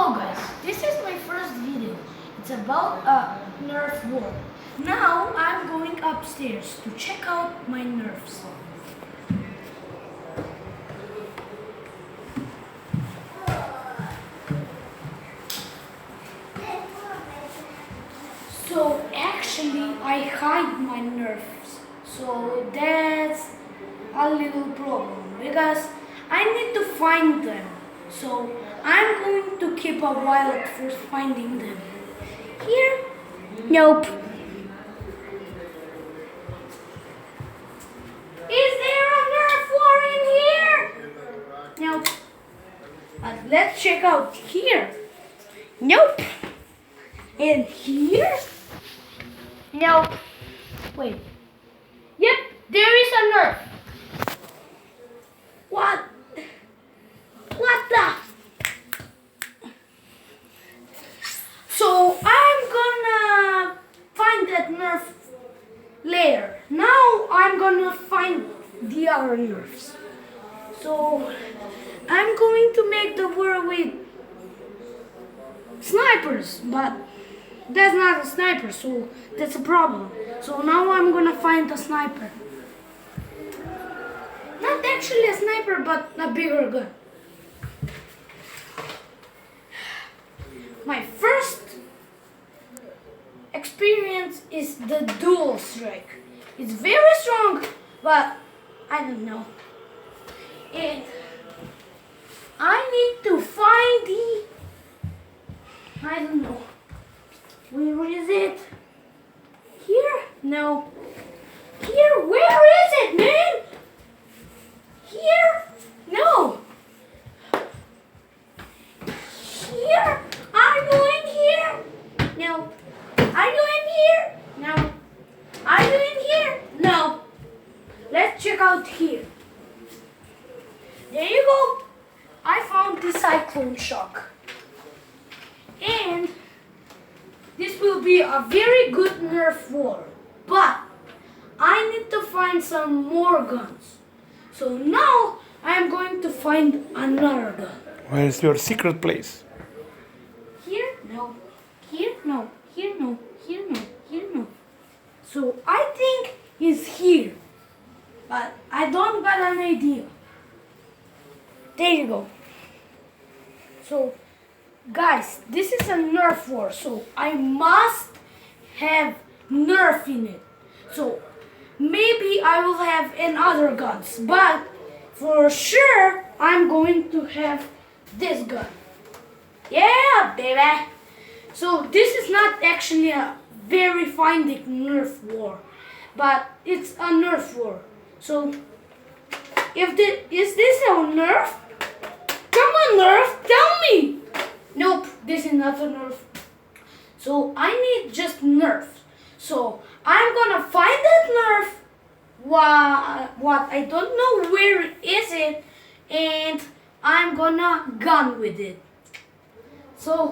Hello guys, this is my first video. It's about a nerf war. Now I'm going upstairs to check out my nerfs. So actually I hide my nerfs. So that's a little problem because I need to find them. So I'm going to keep a while at first finding them. Here? Nope. Is there a nerf war in here? Nope. But let's check out here. Nope. And here? Nope. Wait. Yep, there is a nerf. What? What the? So I'm gonna find that nerf later. Now I'm gonna find the other nerfs. So I'm going to make the war with snipers, but that's not a sniper, so that's a problem. So now I'm gonna find a sniper. Not actually a sniper, but a bigger gun. My first experience is the dual strike. It's very strong, but I don't know. And I need to find I don't know. Where is it? Here? No. Here? Where is it, man? Here? No. Here? Are you in here? No. Are you in here? No. Are you in here? No. Let's check out here. There you go. I found the cyclone shock. And this will be a very good nerf war. But I need to find some more guns. So now I'm going to find another gun. Where is your secret place? Here? No. Here? No. Here? No. Here? No. Here? No. So I think he's here. But I don't got an idea. There you go. So guys, this is a nerf war. So I must have nerf in it. So maybe I will have in other guns. But for sure I'm going to have this gun. Yeah, baby. So this is not actually a very finding nerf war, but it's a nerf war. So is this a nerf? Come on, nerf, tell me. Nope, this is not a nerf. So I need just nerf. So I'm gonna find that nerf. What I don't know where is it, and I'm gonna gun with it. So